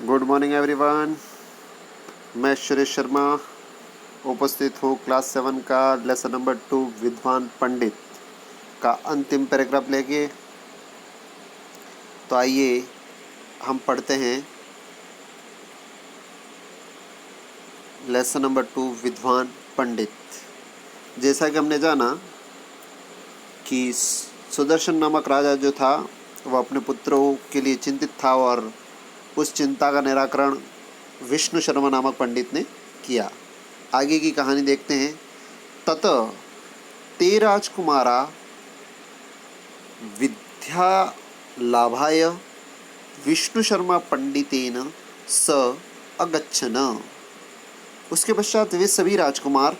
Good morning everyone. मैं सुरेश शर्मा उपस्थित हूँ क्लास 7 का लेसन नंबर 2 विद्वान पंडित का अंतिम पैराग्राफ लेके। तो आइए हम पढ़ते हैं लेसन नंबर 2 विद्वान पंडित। जैसा कि हमने जाना कि सुदर्शन नामक राजा जो था वह अपने पुत्रों के लिए चिंतित था और उस चिंता का निराकरण विष्णु शर्मा नामक पंडित ने किया। आगे की कहानी देखते हैं। तत ते राजकुमारा विद्यालाभाय विष्णु शर्मा पंडितेन स अगच्छन। उसके पश्चात वे सभी राजकुमार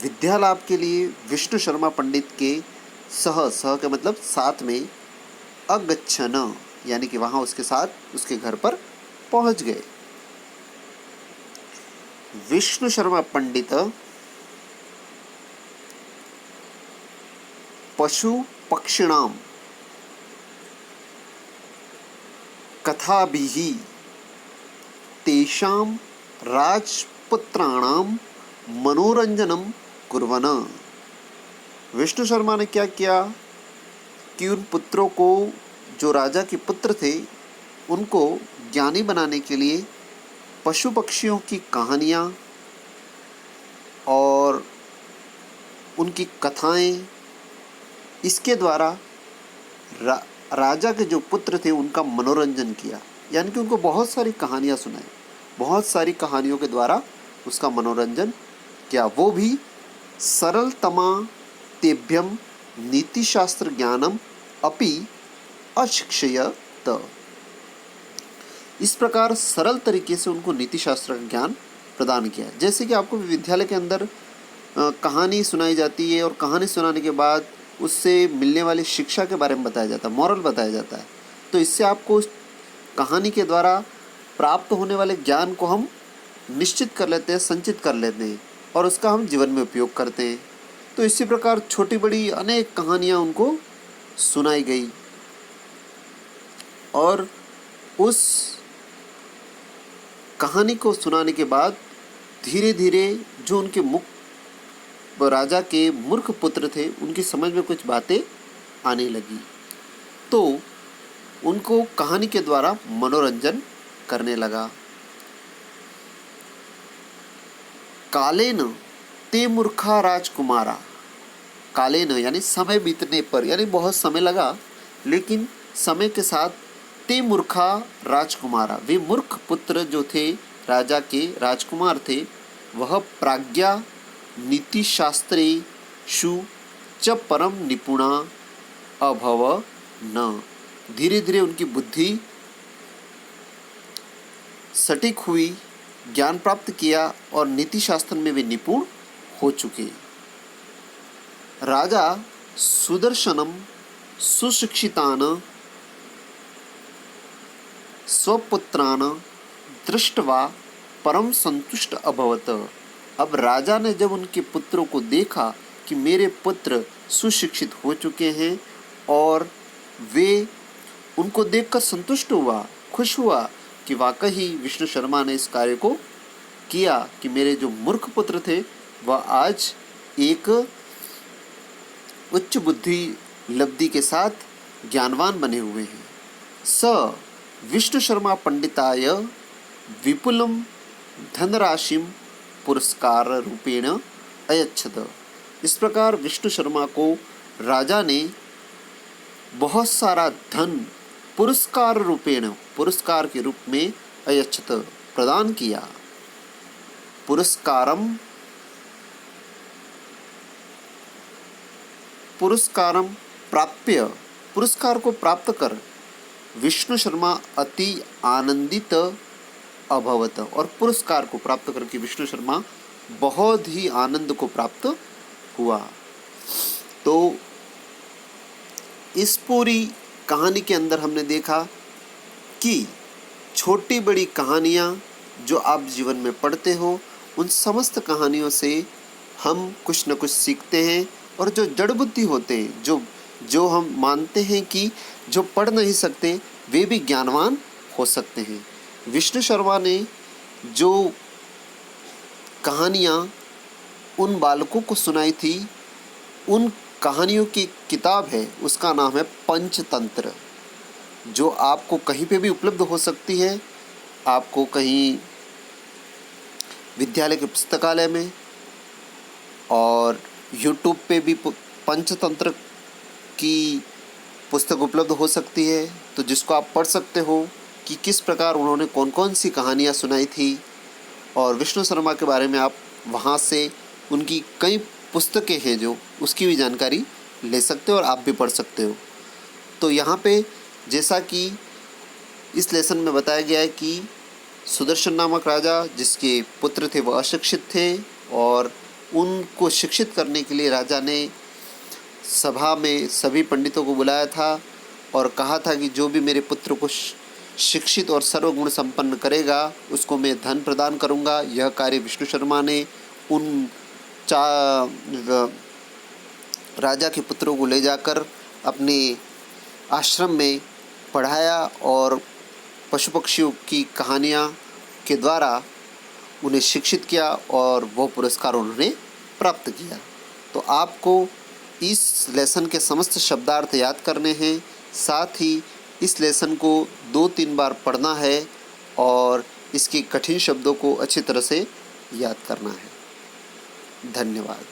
विद्यालाभ के लिए विष्णु शर्मा पंडित के सह के मतलब साथ में अगच्छन यानी कि वहाँ उसके साथ उसके घर पर पहुँच गए। विष्णु शर्मा पंडित पशु पक्षिणाम कथाभिः तेषां राजपुत्राणाम मनोरंजनम कुर्वन्। विष्णु शर्मा ने क्या किया कि उन पुत्रों को, जो राजा के पुत्र थे, उनको ज्ञानी बनाने के लिए पशु पक्षियों की कहानियाँ और उनकी कथाएं, इसके द्वारा राजा के जो पुत्र थे उनका मनोरंजन किया। यानी कि उनको बहुत सारी कहानियाँ सुनाई, बहुत सारी कहानियों के द्वारा उसका मनोरंजन किया। वो भी सरलतमा तेभ्यम नीतिशास्त्र ज्ञानम अपि अशिक्षयत। इस प्रकार सरल तरीके से उनको नीति शास्त्र का ज्ञान प्रदान किया। जैसे कि आपको विद्यालय के अंदर कहानी सुनाई जाती है और कहानी सुनाने के बाद उससे मिलने वाली शिक्षा के बारे में बताया जाता है, मॉरल बताया जाता है। तो इससे आपको उस कहानी के द्वारा प्राप्त होने वाले ज्ञान को हम निश्चित कर लेते हैं, संचित कर लेते हैं और उसका हम जीवन में उपयोग करते हैं। तो इसी प्रकार छोटी बड़ी अनेक कहानियाँ उनको सुनाई गई और उस कहानी को सुनाने के बाद धीरे धीरे जो उनके राजा के मूर्ख पुत्र थे उनकी समझ में कुछ बातें आने लगी। तो उनको कहानी के द्वारा मनोरंजन करने लगा। कालेन ते मूर्खा राजकुमारा, कालेन यानी समय बीतने पर, यानी बहुत समय लगा, लेकिन समय के साथ ते मूर्खा राजकुमारा, वे मूर्ख पुत्र जो थे राजा के, राजकुमार थे, वह प्राज्ञा नीतिशास्त्रेषु च परम निपुणा अभवन। धीरे धीरे उनकी बुद्धि सटीक हुई, ज्ञान प्राप्त किया और नीति शास्त्र में वे निपुण हो चुके। राजा सुदर्शनम सुशिक्षितान स्वपुत्रान दृष्ट्वा परम संतुष्ट अभवत। अब राजा ने जब उनके पुत्रों को देखा कि मेरे पुत्र सुशिक्षित हो चुके हैं और वे, उनको देखकर संतुष्ट हुआ, खुश हुआ कि वाकई विष्णु शर्मा ने इस कार्य को किया कि मेरे जो मूर्ख पुत्र थे वह आज एक उच्च बुद्धि लब्धि के साथ ज्ञानवान बने हुए हैं। स विष्णु शर्मा पंडिताय विपुलम धनराशिम पुरस्कार रूपेण अयच्छत। इस प्रकार विष्णु शर्मा को राजा ने बहुत सारा धन पुरस्कार रूपेण, पुरस्कार के रूप में अयच्छत प्रदान किया। पुरस्कारम प्राप्य, पुरस्कार को प्राप्त कर विष्णु शर्मा अति आनंदित अभवत, और पुरस्कार को प्राप्त करके विष्णु शर्मा बहुत ही आनंद को प्राप्त हुआ। तो इस पूरी कहानी के अंदर हमने देखा कि छोटी बड़ी कहानियाँ जो आप जीवन में पढ़ते हो, उन समस्त कहानियों से हम कुछ न कुछ सीखते हैं। और जो जड़ बुद्धि होते हैं, जो हम मानते हैं कि जो पढ़ नहीं सकते वे भी ज्ञानवान हो सकते हैं, विष्णु शर्मा ने जो कहानियाँ उन बालकों को सुनाई थी, उन कहानियों की किताब है, उसका नाम है पंचतंत्र, जो आपको कहीं पे भी उपलब्ध हो सकती है। आपको कहीं विद्यालय के पुस्तकालय में और यूट्यूब पे भी पंचतंत्र की पुस्तक उपलब्ध हो सकती है, तो जिसको आप पढ़ सकते हो कि किस प्रकार उन्होंने कौन कौन सी कहानियाँ सुनाई थी। और विष्णु शर्मा के बारे में आप वहाँ से उनकी कई पुस्तकें हैं जो उसकी भी जानकारी ले सकते हो और आप भी पढ़ सकते हो। तो यहाँ पे जैसा कि इस लेसन में बताया गया है कि सुदर्शन नामक राजा, जिसके पुत्र थे वह अशिक्षित थे, और उनको शिक्षित करने के लिए राजा ने सभा में सभी पंडितों को बुलाया था और कहा था कि जो भी मेरे पुत्र को शिक्षित और सर्वगुण संपन्न करेगा उसको मैं धन प्रदान करूंगा। यह कार्य विष्णु शर्मा ने उन राजा के पुत्रों को ले जाकर अपने आश्रम में पढ़ाया और पशु पक्षियों की कहानियाँ के द्वारा उन्हें शिक्षित किया और वो पुरस्कार उन्होंने प्राप्त किया। तो आपको इस लेसन के समस्त शब्दार्थ याद करने हैं, साथ ही इस लेसन को 2-3 बार पढ़ना है और इसके कठिन शब्दों को अच्छी तरह से याद करना है। धन्यवाद।